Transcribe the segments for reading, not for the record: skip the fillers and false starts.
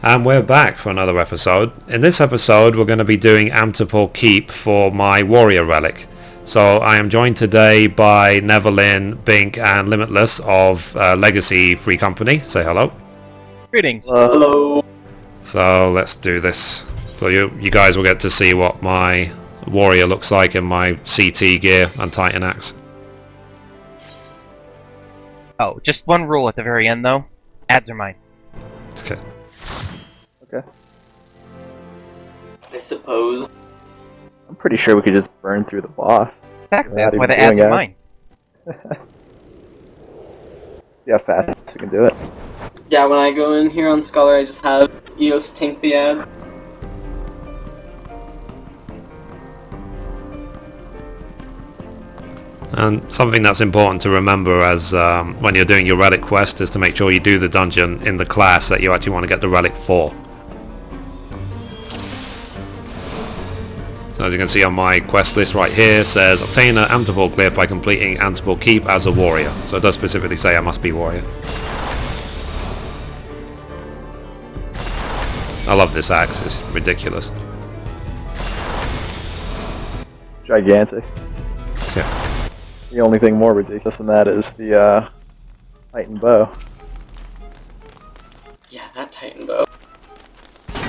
And we're back for another episode. In this episode, we're going to be doing Amdapor Keep for my warrior relic. So I am joined today by Neverlin, Bink, and Limitless of Legacy Free Company. Say hello. Greetings. Hello. So let's do this. So you guys will get to see what my warrior looks like in my CT gear and Titan axe. Oh, just one rule at the very end, though. Ads are mine. Okay. Okay. I suppose. I'm pretty sure we could just burn through the boss. Exactly, that's why the ads are mine. Yeah, fast we can do it. Yeah, when I go in here on Scholar, I just have EOS tank the ad. And something that's important to remember as when you're doing your relic quest is to make sure you do the dungeon in the class that you actually want to get the relic for. So as you can see on my quest list right here, says obtain an Amdapor glyph by completing Amdapor Keep as a warrior. So it does specifically say I must be warrior. I love this axe, it's ridiculous. Gigantic. Yeah. The only thing more ridiculous than that is the Titan bow. Yeah, that Titan bow.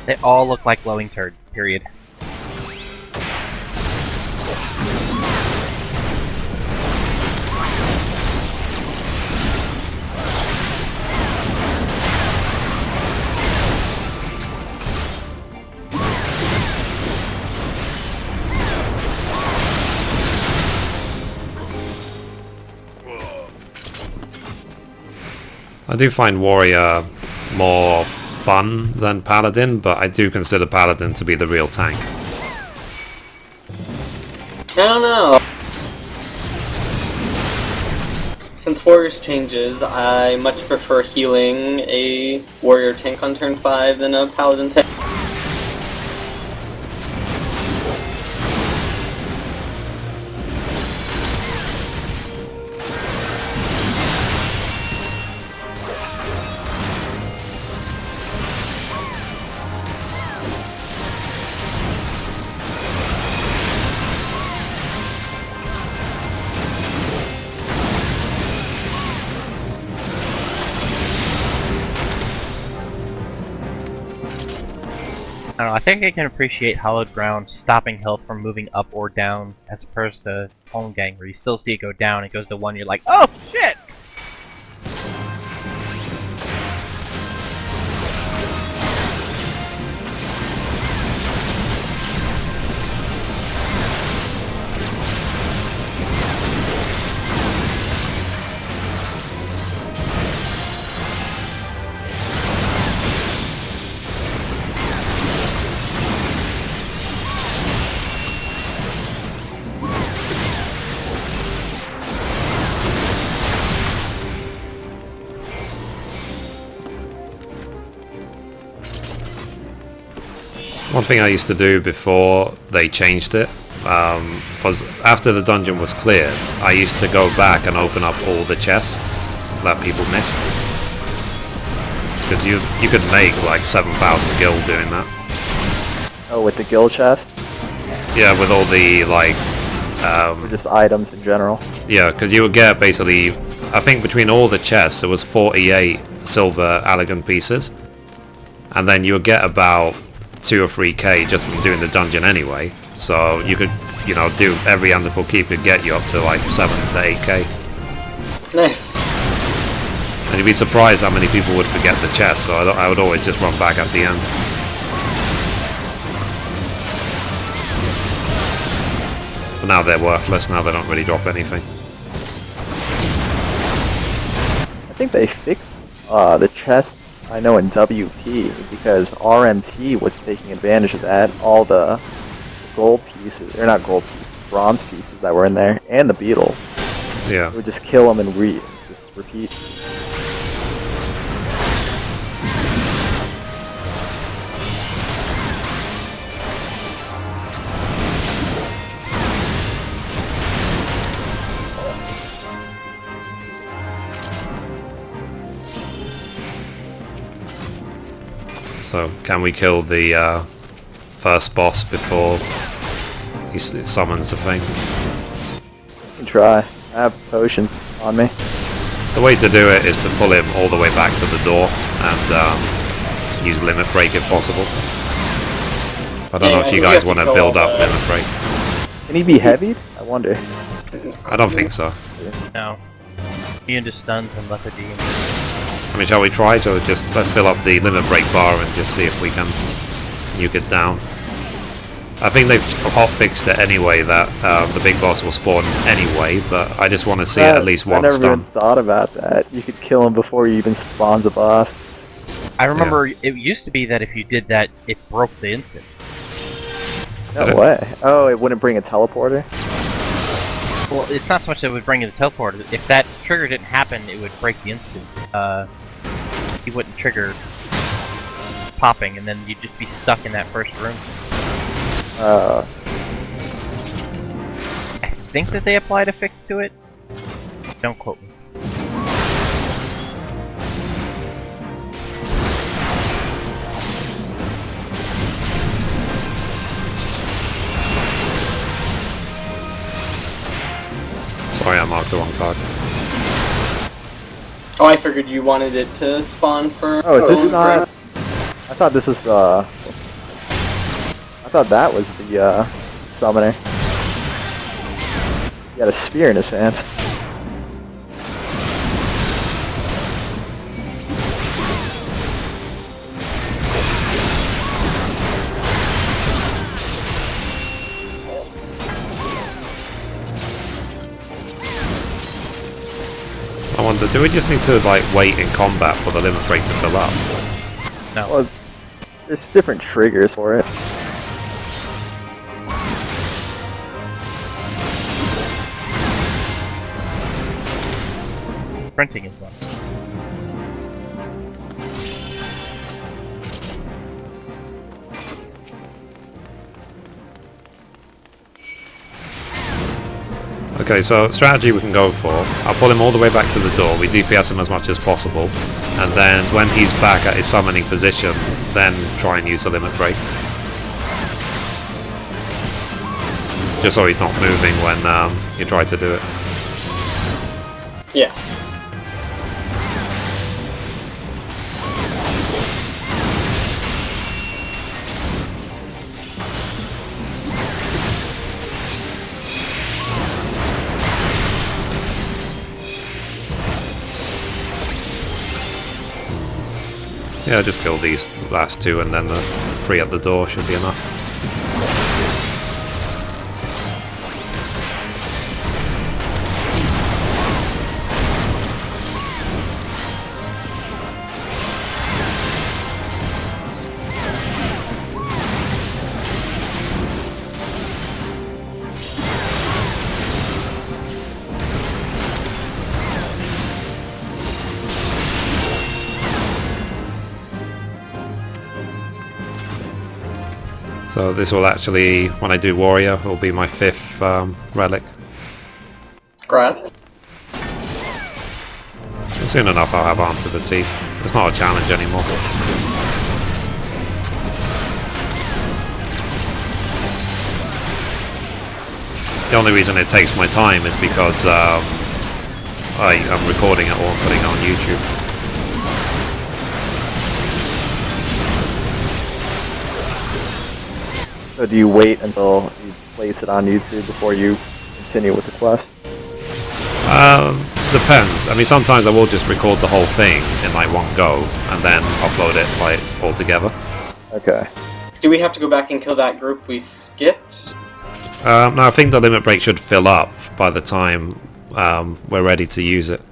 They all look like glowing turds, period. I do find warrior more fun than paladin, but I do consider paladin to be the real tank. I don't know. Since Warriors changes, I much prefer healing a Warrior tank on turn 5 than a Paladin tank. I don't know, I think I can appreciate Hallowed Ground stopping health from moving up or down, as opposed to Holmgang, where you still see it go down, it goes to 1, you're like, oh shit! One thing I used to do before they changed it was after the dungeon was cleared, I used to go back and open up all the chests that people missed. Because you could make like 7,000 gil doing that. Oh, with the guild chest? Yeah, with all the like... Or just items in general? Yeah, because you would get basically, I think between all the chests there was 48 silver Allegan pieces. And then you would get about 2 or 3k just from doing the dungeon anyway. So you could, you know, do every Amdapor Keep could get you up to like 7 to 8k. Nice. And you'd be surprised how many people would forget the chest, so I would always just run back at the end. But now they're worthless, now they don't really drop anything. I think they fixed the chest, I know, in WP, because RMT was taking advantage of that. All the gold pieces, or not gold pieces, bronze pieces that were in there, and the beetle. Yeah. It would just kill them and just repeat. So can we kill the first boss before he summons the thing? You can try. I have potions on me. The way to do it is to pull him all the way back to the door and use Limit Break if possible. I don't know if you guys want to build up Limit Break. Can he be heavied? I wonder. I don't think so. No. Immune to stuns and lethargy. I mean, shall we try to let's fill up the Limit Break bar and just see if we can nuke it down. I think they've hotfixed it anyway, that the big boss will spawn anyway, but I just want to see at least one I never stun. even thought about that. You could kill him before he even spawns a boss. I remember it used to be that if you did that, it broke the instance. No way. Oh, it wouldn't bring a teleporter? Well, it's not so much that it would bring in the teleporter. If that trigger didn't happen, it would break the instance. He wouldn't trigger popping, and then you'd just be stuck in that first room. I think that they applied a fix to it. Don't quote me. Sorry, I marked the wrong card. Oh, I figured you wanted it to spawn for... Oh, is this not... I thought this was the... I thought that was the, summoner. He had a spear in his hand. I wonder, do we just need to like wait in combat for the Limit Break to fill up? No. Well, there's different triggers for it. Printing is one. Okay, so strategy we can go for. I'll pull him all the way back to the door, we DPS him as much as possible, and then when he's back at his summoning position, then try and use the Limit Break. Just so he's not moving when you try to do it. Yeah. Yeah, just kill these last two and then the 3 at the door should be enough. So this will actually, when I do Warrior, will be my 5th relic. Congrats. And soon enough I'll have Arm to the Teeth. It's not a challenge anymore. The only reason it takes my time is because I'm recording it all and putting it on YouTube. So do you wait until you place it on YouTube before you continue with the quest? Depends. I mean, sometimes I will just record the whole thing in like one go and then upload it like all together. Okay. Do we have to go back and kill that group we skipped? No, I think the Limit Break should fill up by the time we're ready to use it.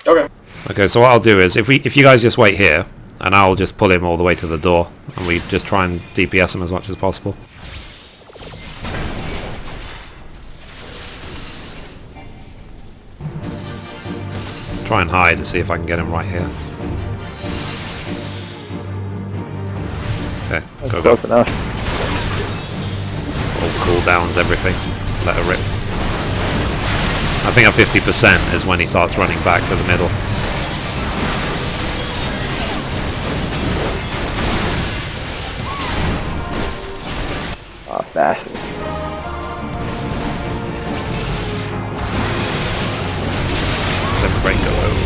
Okay. Okay, so what I'll do is, if you guys just wait here, and I'll just pull him all the way to the door, and we just try and DPS him as much as possible. Try and hide to see if I can get him right here. Okay, That's go. close enough. All cooldowns, everything. Let her rip. I think at 50% is when he starts running back to the middle. bastard. Let the brain go over.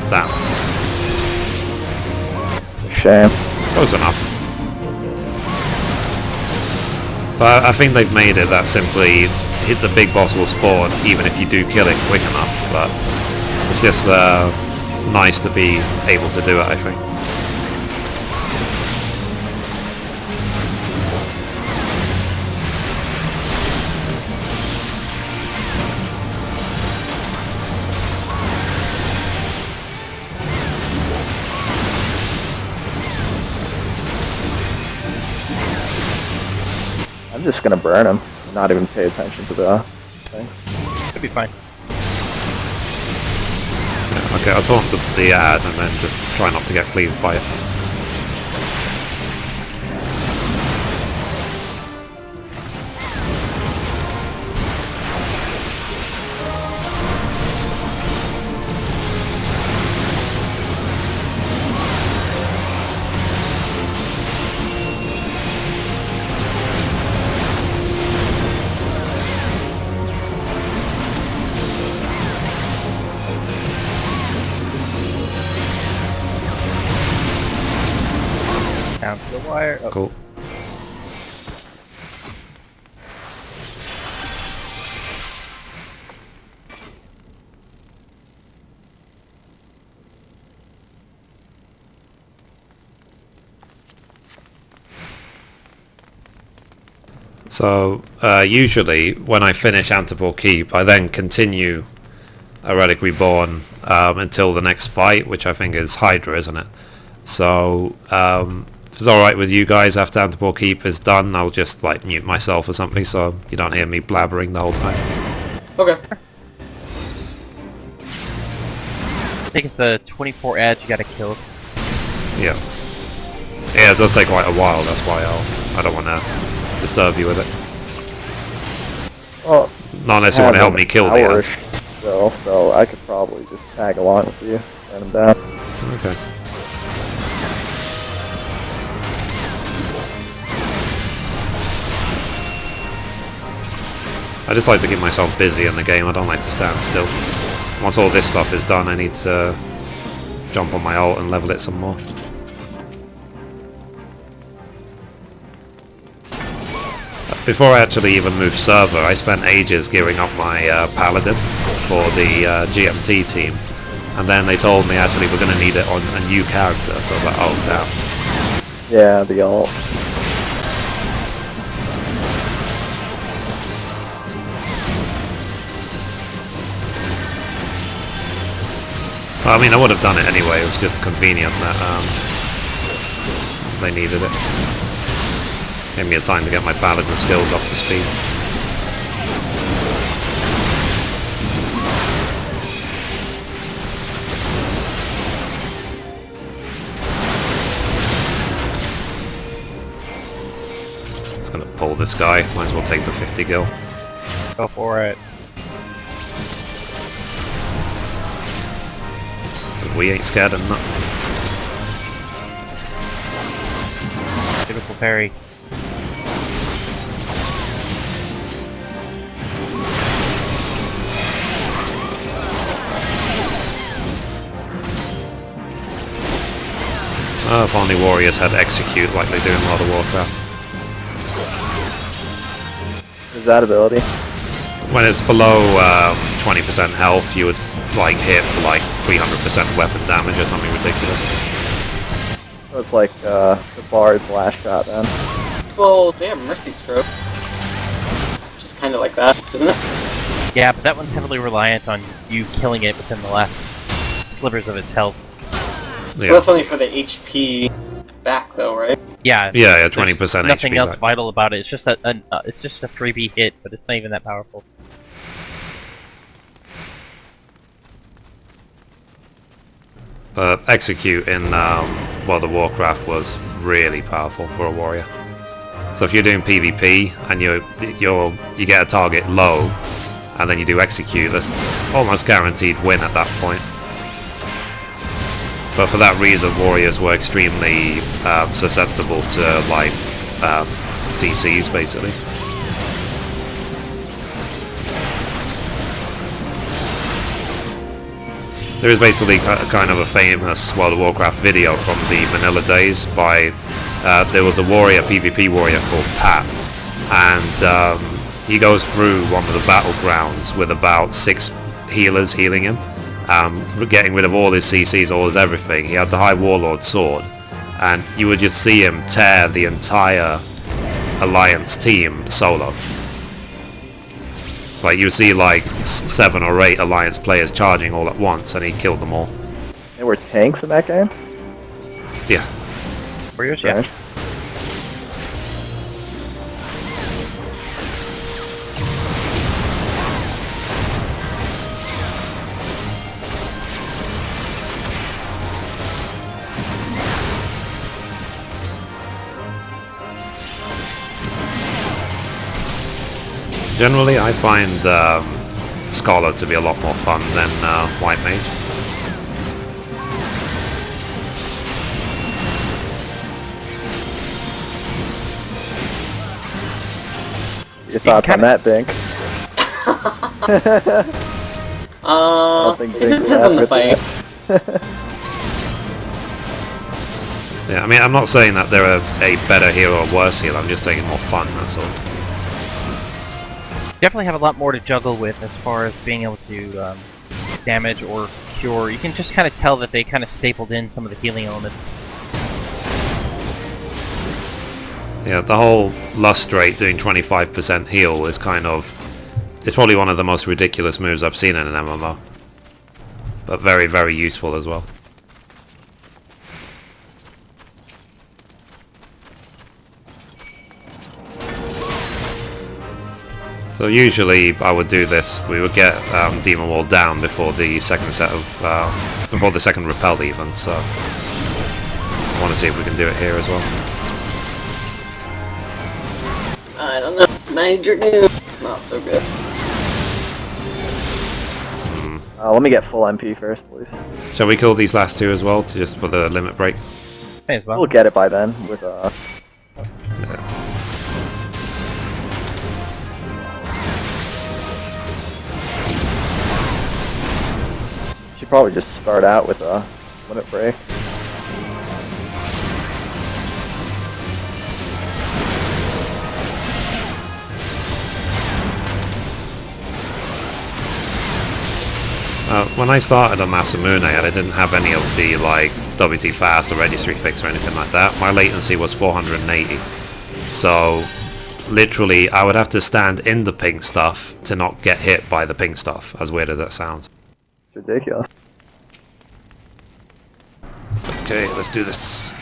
Damn. Shame. Close enough. But I think they've made it that simply hit the big boss will spawn even if you do kill it quick enough, but it's just nice to be able to do it, I think. I'm just gonna burn him, not even pay attention to the things. Should be fine. Yeah, okay, I'll taunt the ad and then just try not to get cleaved by it. Down to the wire. Oh. Cool. So, usually, when I finish Amdapor Keep, I then continue a Relic Reborn until the next fight, which I think is Hydra, isn't it? So, if it's alright with you guys after Amdapor Keep is done, I'll just like mute myself or something so you don't hear me blabbering the whole time. Okay. I think it's the 24 ads you gotta kill. Yeah. Yeah, it does take quite a while, that's why I don't want to disturb you with it. Well, Not unless you want to help me kill the ads. Still, so I could probably just tag along with you, run him down. Okay. I just like to keep myself busy in the game, I don't like to stand still. Once all this stuff is done, I need to jump on my ult and level it some more. Before I actually even moved server, I spent ages gearing up my paladin for the GMT team. And then they told me actually we're going to need it on a new character, so I was like, oh damn. Yeah, the ult. Well, I mean, I would have done it anyway, it was just convenient that they needed it. Gave me a time to get my paladin skills up to speed. Just gonna pull this guy, might as well take the 50 gil. Go for it. We ain't scared of nothing. Beautiful parry. Oh, if only warriors had execute like they do in World of Warcraft. Is that ability? When it's below 20% health, you would like hit for like 300% weapon damage or something ridiculous. So it's like the bard's last shot then. Well, they have Mercy Stroke. Just kind of like that, isn't it? Yeah, but that one's heavily reliant on you killing it within the last slivers of its health. Yeah, Well, that's only for the HP back, though, right? Yeah. yeah, there's 20% nothing HP else back. vital about it. It's just it's just a 3B hit, but it's not even that powerful. Execute in World of Warcraft was really powerful for a warrior. So if you're doing PvP and you get a target low, and then you do execute, that's almost guaranteed win at that point. But for that reason, warriors were extremely susceptible to like CCs, basically. There is basically kind of a famous World of Warcraft video from the vanilla days by there was a warrior, PvP warrior called Pat, and he goes through one of the battlegrounds with about 6 healers healing him. Getting rid of all his CCs, all his everything. He had the High Warlord sword, and you would just see him tear the entire Alliance team solo. Like, you would see like 7 or 8 Alliance players charging all at once, and he killed them all. There were tanks in that game? Yeah. Warriors, yeah. Generally, I find Scholar to be a lot more fun than White Mage. Your thoughts on that, Bink? It just depends on the fight. Yeah, I mean, I'm not saying that they're a better hero or worse hero, I'm just saying more fun, that's all. Definitely have a lot more to juggle with as far as being able to damage or cure. You can just kind of tell that they kind of stapled in some of the healing elements. Yeah, the whole Lustrate doing 25% heal is kind of... It's probably one of the most ridiculous moves I've seen in an MMO. But very, very useful as well. So usually I would do this. We would get Demon Wall down before the second set of before the second repel even. So I want to see if we can do it here as well. I don't know. Major news. Not so good. Let me get full MP first, please. Shall we kill these last 2 as well, to just for the limit break? May as well. We'll get it by then with Yeah. Should probably just start out with a limit break. When I started on Masamune, I didn't have any of the like WT fast or registry fix or anything like that. My latency was 480. So literally I would have to stand in the ping stuff to not get hit by the ping stuff, as weird as that sounds. It's ridiculous. Okay, let's do this.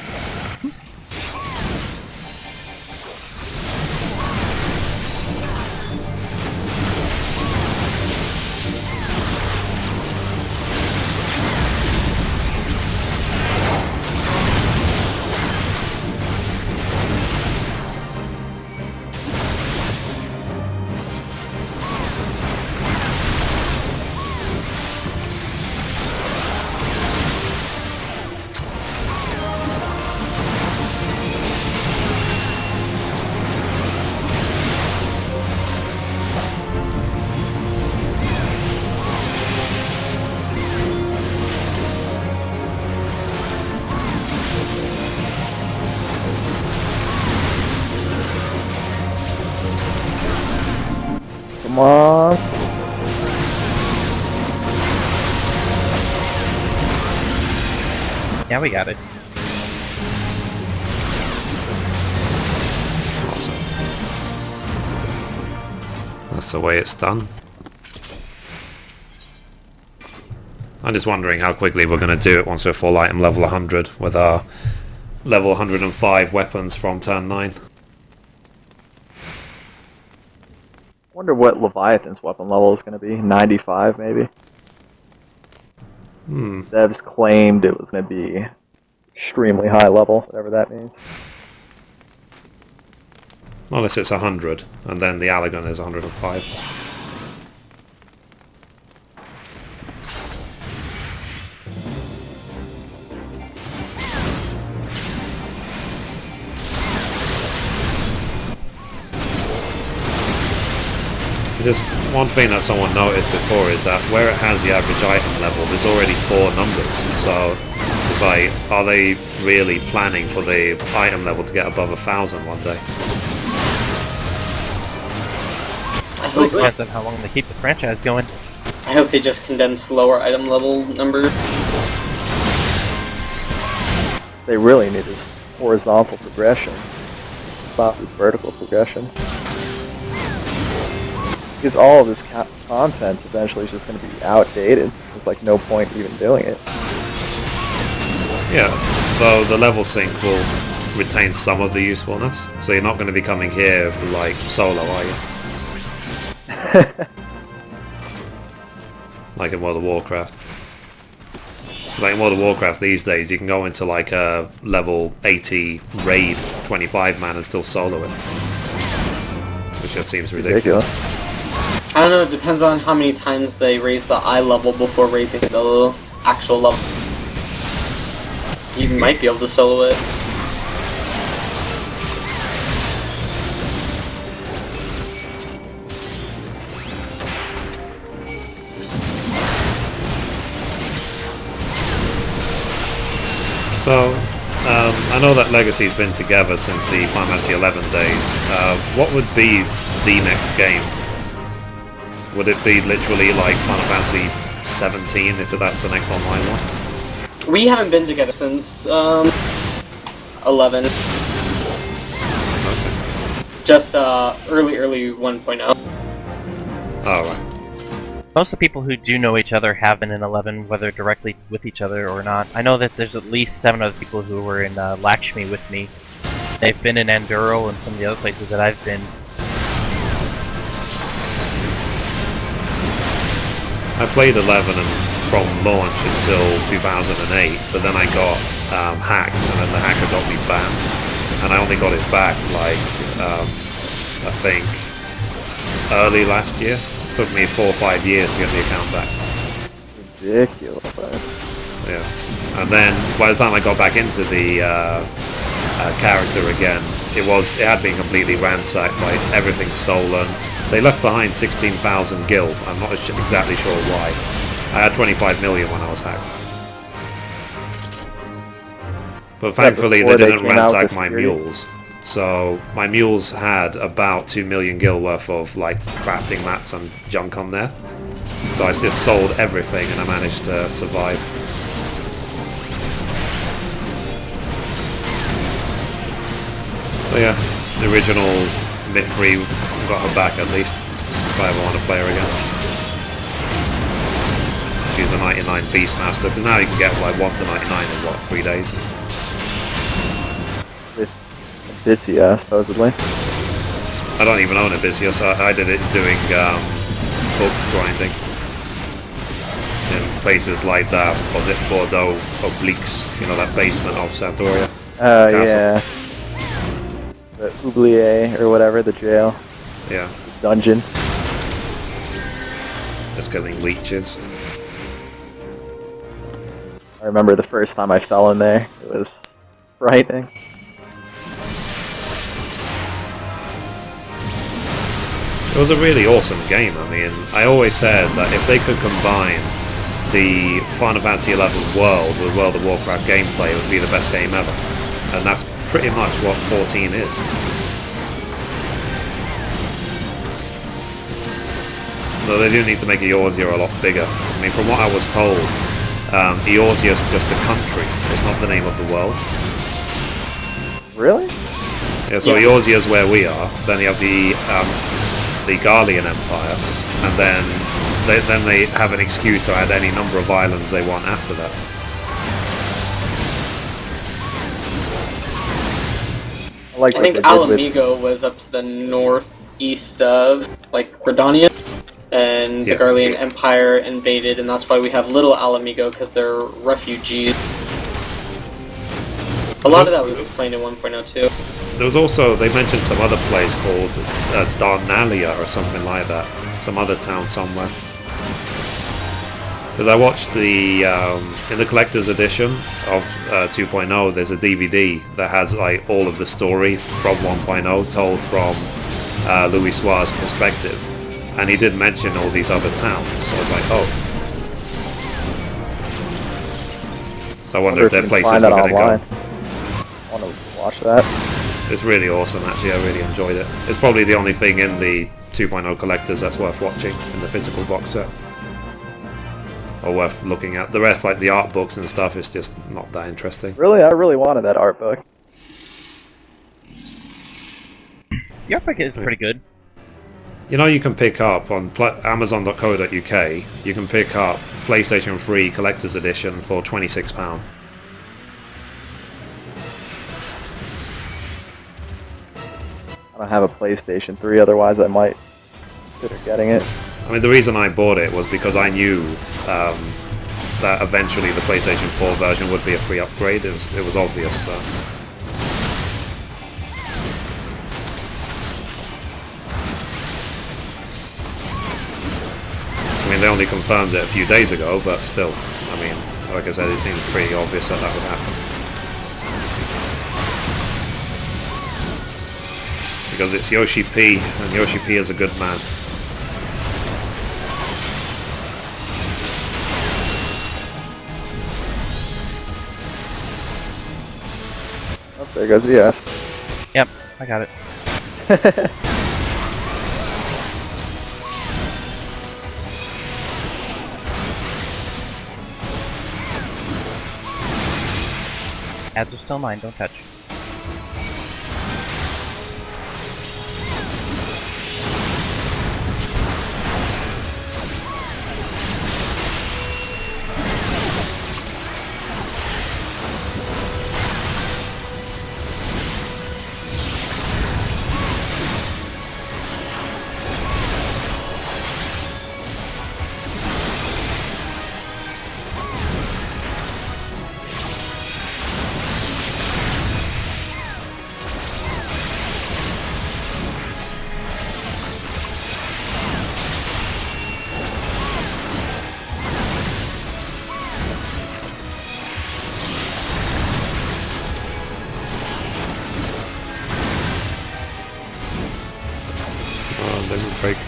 Come on. Yeah, we got it. Awesome. That's the way it's done. I'm just wondering how quickly we're going to do it once we're full item level 100 with our level 105 weapons from turn 9. Wonder what Leviathan's weapon level is going to be. 95 maybe? Devs claimed it was going to be extremely high level, whatever that means. Unless it's 100, and then the Allagan is 105. Just one thing that someone noticed before is that where it has the average item level, there's already 4 numbers. So it's like, are they really planning for the item level to get above 1,000 one day? I hope, Depends on how long they keep the franchise going. I hope they just condense lower item level numbers. They really need this horizontal progression. Stop this vertical progression. Because all of this content eventually is just going to be outdated. There's like no point even doing it. Yeah, though the level sync will retain some of the usefulness. So you're not going to be coming here like solo, are you? Like in World of Warcraft. Like in World of Warcraft these days, you can go into like a level 80 raid 25 man and still solo it. Which just seems ridiculous. I don't know, it depends on how many times they raise the eye level before raising the actual level. You might be able to solo it. So, I know that Legacy's been together since the Final Fantasy XI days. What would be the next game? Would it be literally like Final Fantasy XVII if that's the next online one? We haven't been together since 11. Okay. Just early 1.0. Oh, right. Most of the people who do know each other have been in 11, whether directly with each other or not. I know that there's at least 7 other people who were in Lakshmi with me. They've been in Anduril and some of the other places that I've been. I played 11 from launch until 2008, but then I got hacked, and then the hacker got me banned, and I only got it back like I think early last year. It took me 4 or 5 years to get the account back. Ridiculous, man. Yeah, and then by the time I got back into the character again, it had been completely ransacked, like everything stolen. They left behind 16,000 gil. I'm not exactly sure why. I had 25 million when I was hacked. But thankfully they didn't ransack my mules. So my mules had about 2 million gil worth of like crafting mats and junk on there. So I just sold everything and I managed to survive. So yeah, the original Mithrie, got her back at least, if I ever want to play her again. She's a 99 Beastmaster, because now you can get like 1 to 99 in what, 3 days? With Abyssia, supposedly. I don't even own Abyssia, so I did it doing book grinding. In places like that, was it Bordeaux Obliques, you know, that basement of Santoria? Yeah. The oubliette, or whatever, the jail. Yeah. The dungeon. Just killing leeches. I remember the first time I fell in there. It was frightening. It was a really awesome game. I mean, I always said that if they could combine the Final Fantasy XI world with World of Warcraft gameplay, it would be the best game ever. And that's pretty much what 14 is. Though they do need to make Eorzea a lot bigger. I mean, from what I was told, Eorzea is just a country. It's not the name of the world. Really? Yeah, so Yeah. Eorzea is where we are. Then you have the Garlean Empire, and then they have an excuse to add any number of islands they want after that. I I think Alamigo was up to the northeast of, like, Gridania, and the Yeah. Garlean Empire invaded, and that's why we have Little Alamigo, because they're refugees. A lot of that was explained in 1.0 too. There was also, they mentioned some other place called Darnalia or something like that. Some other town somewhere. Because I watched the, in the collector's edition of 2.0, there's a DVD that has like all of the story from 1.0 told from Louis Suar's perspective. And he did mention all these other towns, so I was like, oh. So I wonder if there are places we're going to go. I want to watch that. It's really awesome, actually. I really enjoyed it. It's probably the only thing in the 2.0 collectors that's worth watching in the physical box set. Or worth looking at. The rest, like the art books and stuff, is just not that interesting. Really? I really wanted that art book. The art book is pretty good. You know, you can pick up on Amazon.co.uk, you can pick up PlayStation 3 Collector's Edition for £26. I don't have a PlayStation 3, otherwise I might consider getting it. I mean, the reason I bought it was because I knew that eventually the PlayStation 4 version would be a free upgrade. It was obvious. So. I mean, they only confirmed it a few days ago, but still, I mean, like I said, it seems pretty obvious that that would happen. Because it's Yoshi P, and Yoshi P is a good man. Oh, there goes the F. Yep, I got it. Ads are still mine, don't touch. Oh, they will break.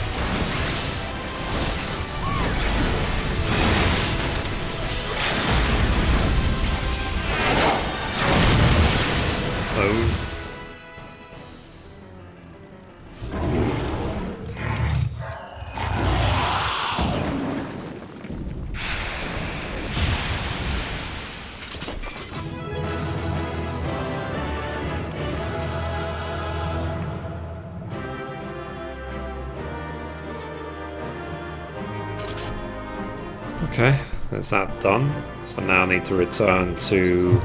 Oh. Okay, that's that done. So now I need to return to,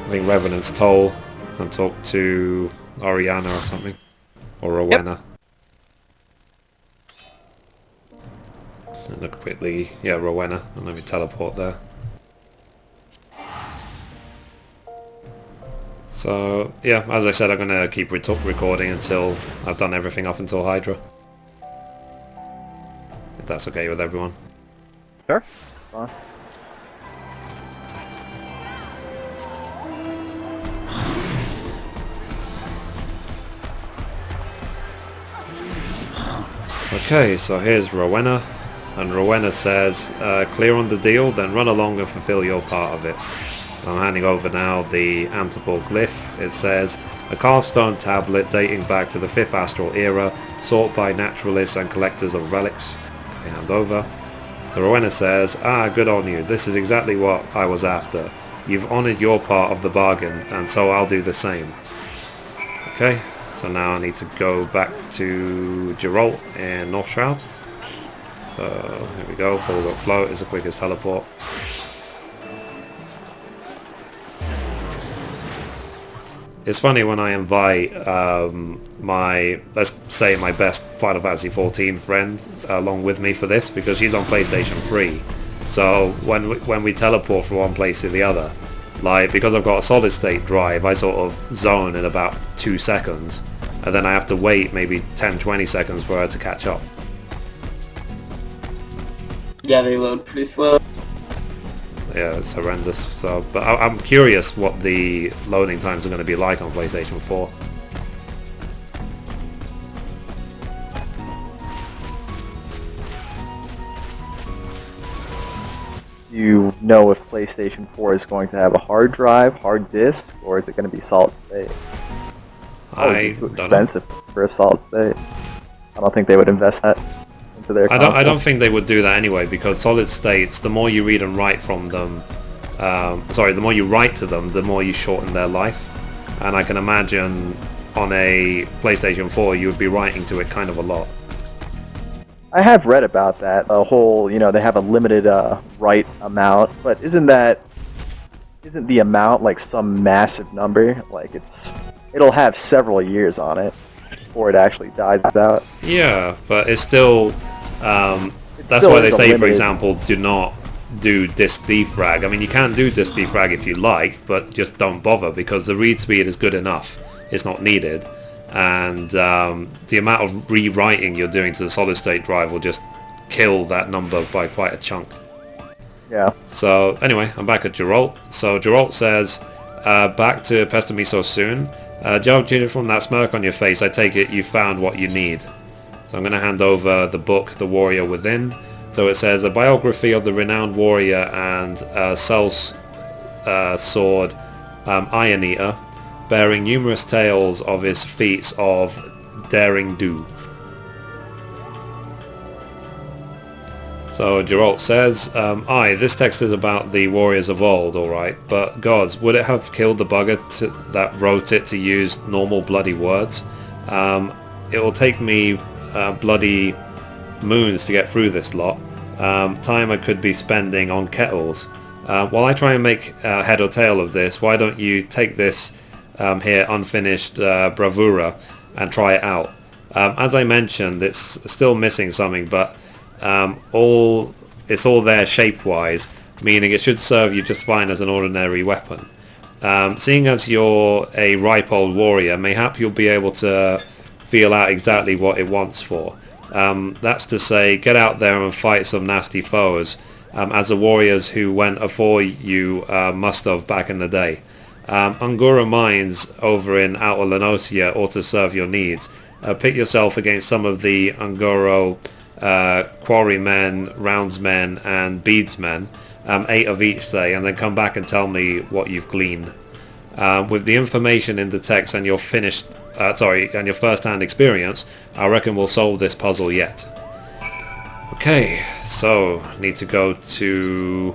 I think, Revenant's Toll and talk to Oriana or something. Or Rowena. Yep. And look quickly, yeah, Rowena, and let me teleport there. So, yeah, as I said, I'm going to keep recording until I've done everything up until Hydra. If that's okay with everyone. Sure. Fine. Okay, so here's Rowena, and Rowena says, clear on the deal, then run along and fulfill your part of it. I'm handing over now the Amdapor glyph. It says, a carved stone tablet dating back to the 5th Astral era, sought by naturalists and collectors of relics. Okay, hand over. So Rowena says, good on you, this is exactly what I was after. You've honoured your part of the bargain, and so I'll do the same. Okay, so now I need to go back to Geralt in North Shroud. So here we go, full got float is the quickest teleport. It's funny when I invite my, let's say my best Final Fantasy XIV friend along with me for this, because she's on PlayStation 3. So when we teleport from one place to the other, like, because I've got a solid state drive, I sort of zone in about 2 seconds, and then I have to wait maybe 10-20 seconds for her to catch up. Yeah, they load pretty slow. Yeah, it's horrendous. So, but I'm curious what the loading times are going to be like on PlayStation 4. you know if PlayStation 4 is going to have a hard drive, hard disk, or is it going to be solid state? I Too don't know. expensive for a solid state. I don't think they would invest that into their console. I don't think they would do that anyway, because solid states, the more you read and write from them, the more you write to them, the more you shorten their life. And I can imagine on a PlayStation 4 you would be writing to it kind of a lot. I have read about that. A whole, they have a limited write amount, but isn't the amount like some massive number? Like it'll have several years on it before it actually dies out. Yeah, but it's still that's still why they is a say, for limited- example, do not do disk defrag. I mean, you can do disk defrag if you like, but just don't bother, because the read speed is good enough. It's not needed, and the amount of rewriting you're doing to the solid state drive will just kill that number by quite a chunk. Yeah. So anyway, I'm back at Geralt. So Geralt says, back to pester me so soon. Judging from that smirk on your face, I take it you found what you need. So I'm going to hand over the book, The Warrior Within. So it says, a biography of the renowned warrior and sword Iron Eater, bearing numerous tales of his feats of daring do. So Geralt says, this text is about the warriors of old, alright, but gods, would it have killed the bugger that wrote it to use normal bloody words? It will take me bloody moons to get through this lot. Time I could be spending on kettles. While I try and make head or tail of this, why don't you take this here unfinished bravura and try it out? As I mentioned, it's still missing something, but it's all there shape-wise, meaning it should serve you just fine as an ordinary weapon. Seeing as you're a ripe old warrior, mayhap you'll be able to feel out exactly what it wants for. That's to say, get out there and fight some nasty foes, as the warriors who went afore you must have back in the day. Ungura mines over in Outer Lenosia ought to serve your needs. Pit yourself against some of the Ungoro quarrymen, roundsmen and beadsmen, 8 of each say, and then come back and tell me what you've gleaned. With the information in the text and your and your first-hand experience, I reckon we'll solve this puzzle yet. Okay, so need to go to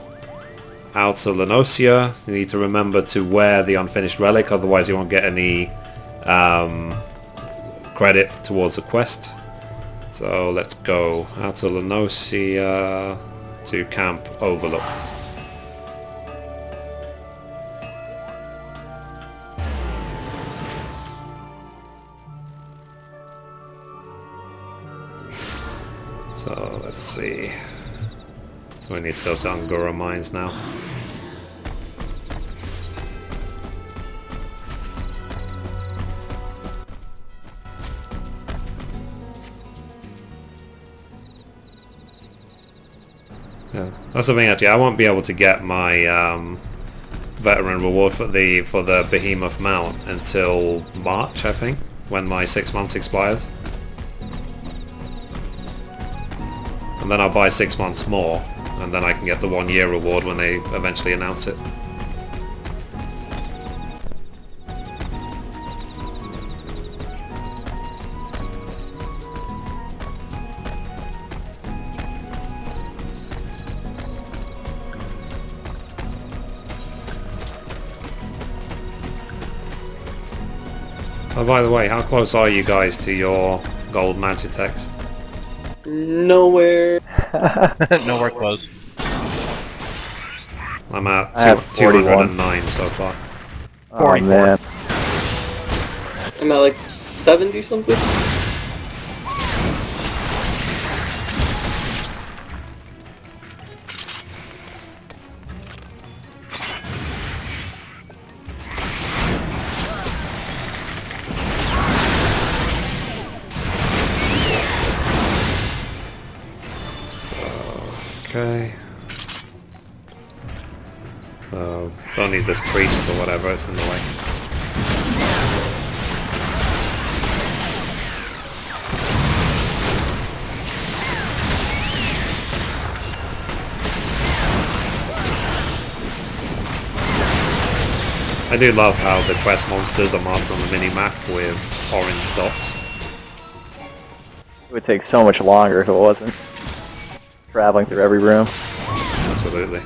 Outer Lenosia. You need to remember to wear the unfinished relic, otherwise you won't get any credit towards the quest. So let's go Outer Lenosia to Camp Overlook. So let's see. We need to go to Angora Mines now. Yeah, that's the thing actually. I won't be able to get my veteran reward for the Behemoth mount until March, I think, when my 6 months expires. And then I'll buy 6 months more, and then I can get the 1 year reward when they eventually announce it. Oh, by the way, how close are you guys to your gold Magitex? Nowhere. Nowhere close. I'm at I have 209 so far. Oh 44. man. I'm at like 70 something. Okay. Don't need this priest or whatever, it's in the way. I do love how the quest monsters are marked on the mini-map with orange dots. It would take so much longer if it wasn't traveling through every room. Absolutely.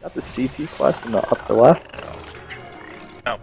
Got the CT quest in the upper left. No.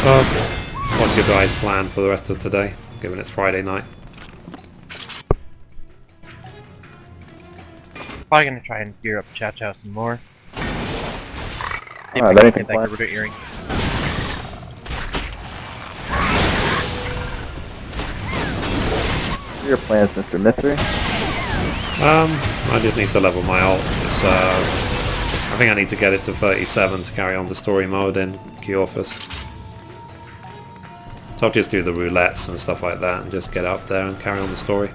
So, what's your guys' plan for the rest of today, given it's Friday night? Probably gonna try and gear up Chow Chow some more. See if Alright, I can anything get that planned? Gerudo earring. What are your plans, Mr. Mithrie? I just need to level my ult. It's, I think I need to get it to 37 to carry on the story mode in Keorphus. So I'll just do the roulettes and stuff like that and just get up there and carry on the story.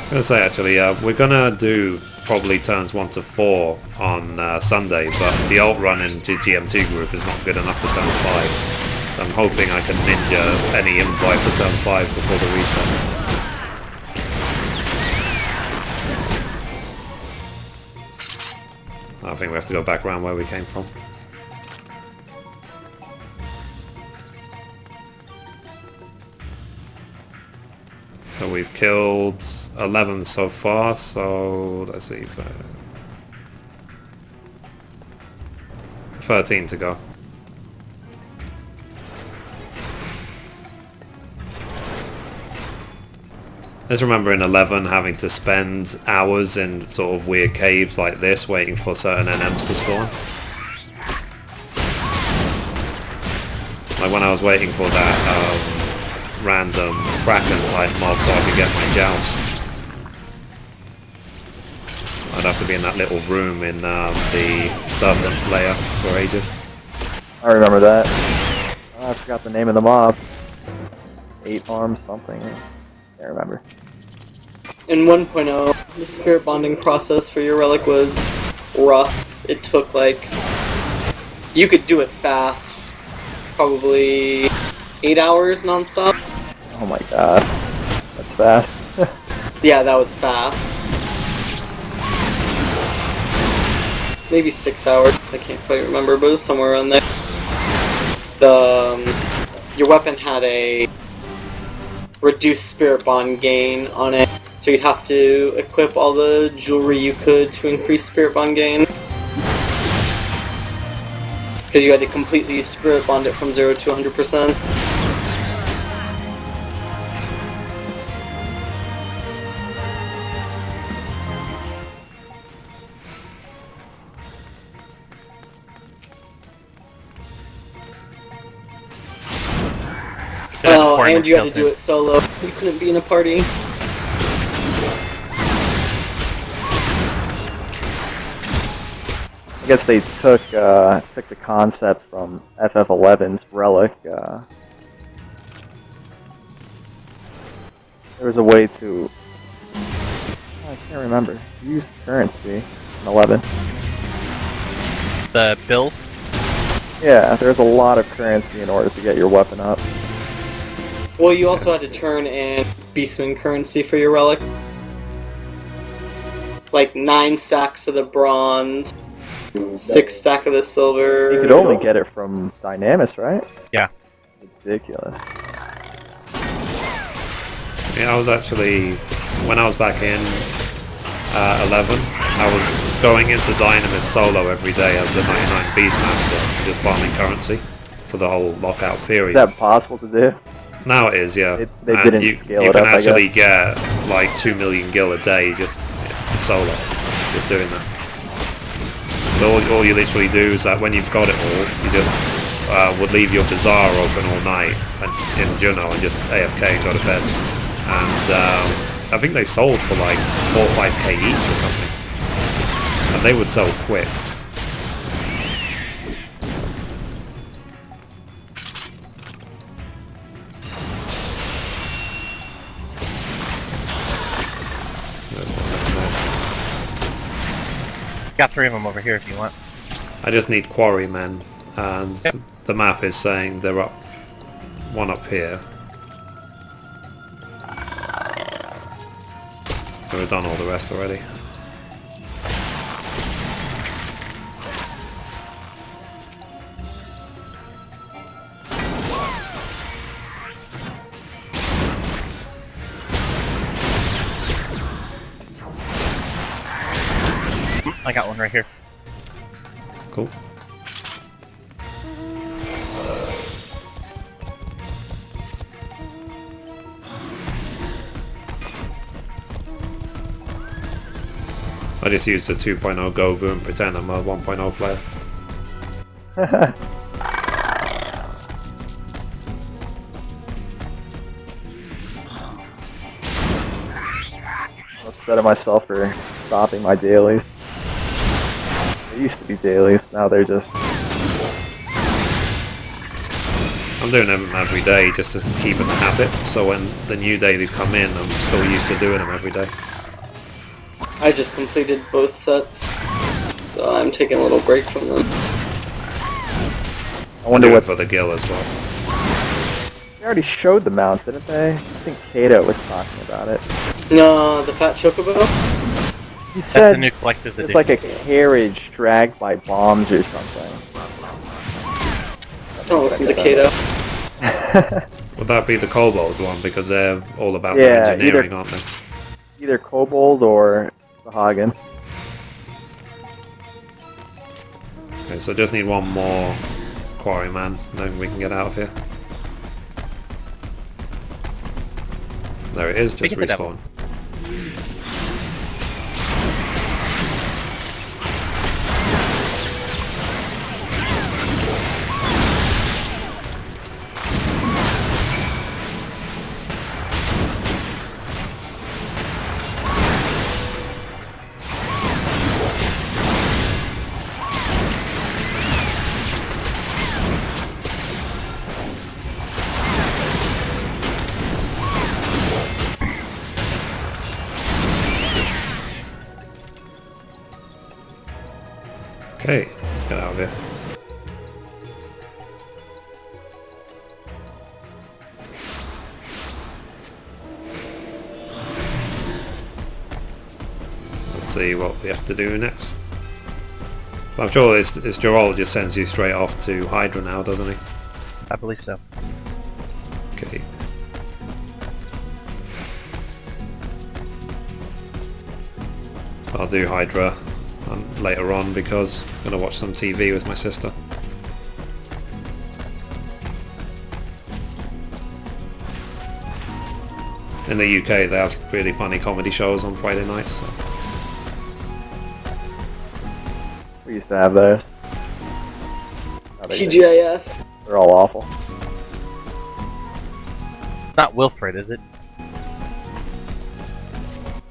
I'm gonna say actually, we're gonna do probably turns 1 to 4 on Sunday, but the ult run in GMT group is not good enough for turn 5. So I'm hoping I can ninja any invite for turn 5 before the reset. I think we have to go back around where we came from. So we've killed 11 so far, so let's see, 13 to go. Let's remember in 11 having to spend hours in sort of weird caves like this waiting for certain NMs to spawn. Like when I was waiting for that random Kraken type mob so I could get my joust. I'd have to be in that little room in the Serpent layer for ages. I remember that. Oh, I forgot the name of the mob. 8 arms something. Can't remember. In 1.0, the spirit bonding process for your relic was rough. It took like... You could do it fast. Probably 8 hours non-stop. Oh my god. That's fast. Yeah, that was fast. Maybe 6 hours. I can't quite remember, but it was somewhere around there. Your weapon had a reduced spirit bond gain on it, so you'd have to equip all the jewelry you could to increase spirit bond gain. Because you had to completely spirit bond it from 0 to 100%. Oh, and you had to do it solo. You couldn't be in a party. I guess they took the concept from FF11's relic. There was a way to... I can't remember. Use currency in 11. The bills? Yeah, there's a lot of currency in order to get your weapon up. Well, you also had to turn in Beastman currency for your relic. Like 9 stacks of the bronze, 6 stack of the silver. You could only get it from Dynamis, right? Yeah. Ridiculous. Yeah, I was actually, when I was back in 11, I was going into Dynamis solo every day as a 99 Beastmaster, just farming currency for the whole lockout Is period. that possible to do? Now it is, yeah. They And didn't you, scale you it can up, I actually guess. get like 2 million gil a day just solo, just doing that. So all you literally do is that when you've got it all, you just would leave your bazaar open all night in Juno and just AFK and go to bed. And I think they sold for like 4 or 5k each or something. And they would sell quick. Got 3 of them over here if you want. I just need quarrymen, and Yep. the map is saying they're up, one up here. So we've done all the rest already. I got one right here. Cool. I just used a 2.0 Go Boom, pretend I'm a 1.0 player. I'm upset at myself for stopping my dailies. They used to be dailies, now they're just... I'm doing them every day just to keep in the habit, so when the new dailies come in, I'm still used to doing them every day. I just completed both sets, so I'm taking a little break from them. I wonder do it what... for the Gil as well. They already showed the mount, didn't they? I think Kato was talking about it. No, the Fat Chocobo? He That's said a new collector's edition. it's like a carriage dragged by bombs or something. Don't listen to Kato. Would that be the Kobold one, because they're all about the Yeah, engineering, aren't they? Either Kobold or the Hagen. Okay, so just need one more quarryman, then we can get out of here. There it is, just Speaking of the devil. respawn. Okay, let's get out of here. Let's see what we have to do next. But I'm sure this Gerald just sends you straight off to Hydra now, doesn't he? I believe so. Okay. I'll do Hydra later on because I'm going to watch some TV with my sister. In the UK they have really funny comedy shows on Friday nights. So. We used to have those. Now TGIF. they're all awful. Not Wilfred, is it?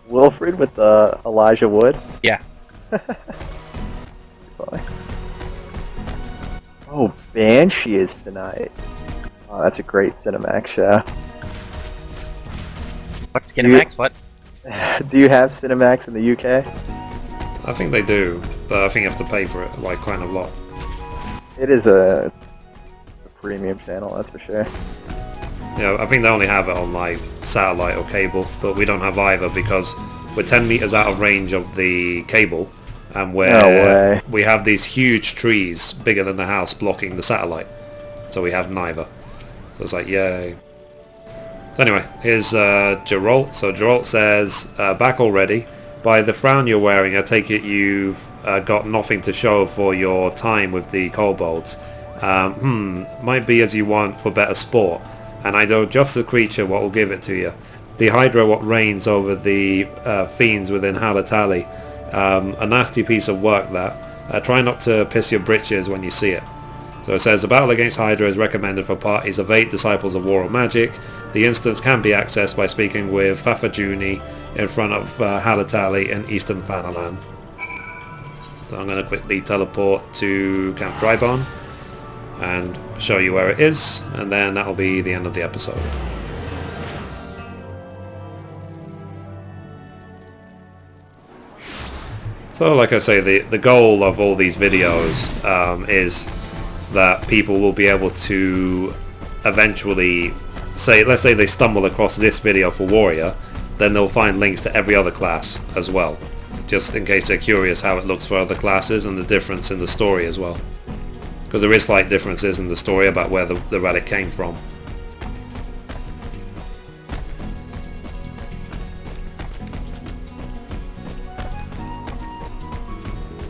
Wilfred with Elijah Wood. Yeah. Funny. Oh, Banshee is tonight. Oh, that's a great Cinemax show. What Skinemax? What? Do you have Cinemax in the UK? I think they do, but I think you have to pay for it like quite a lot. It is it's a premium channel, that's for sure. Yeah, I think they only have it on like satellite or cable, but we don't have either because we're 10 meters out of range of the cable, and No way. we have these huge trees bigger than the house blocking the satellite, so we have neither. So it's like, yay. So anyway, here's Geralt. So Geralt says, back already. By the frown you're wearing, I take it you've got nothing to show for your time with the kobolds. Might be as you want for better sport. And I know just the creature what will give it to you. The Hydra what reigns over the fiends within Halatali. A nasty piece of work that. Try not to piss your britches when you see it. So it says, the battle against Hydra is recommended for parties of 8 Disciples of War or Magic. The instance can be accessed by speaking with Fafajuni in front of Halatali in Eastern Fanaland. So I'm going to quickly teleport to Camp Drybone and show you where it is, and then that'll be the end of the episode. So like I say, the goal of all these videos is that people will be able to eventually say, let's say they stumble across this video for Warrior, then they'll find links to every other class as well, just in case they're curious how it looks for other classes and the difference in the story as well, because there is slight differences in the story about where the relic came from.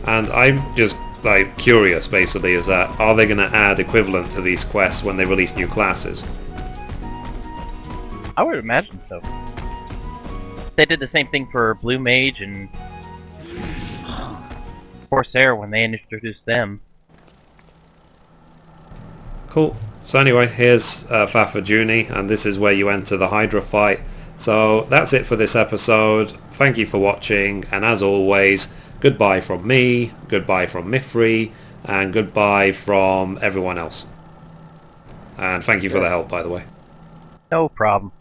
And I'm just like curious basically, is that are they going to add equivalent to these quests when they release new classes? I would imagine so. They did the same thing for Blue Mage and Corsair when they introduced them. Cool. So anyway, here's Fafajuni, and this is where you enter the Hydra fight. So that's it for this episode. Thank you for watching, and as always, goodbye from me, goodbye from Mithrie, and goodbye from everyone else. And thank you for the help, by the way. No problem.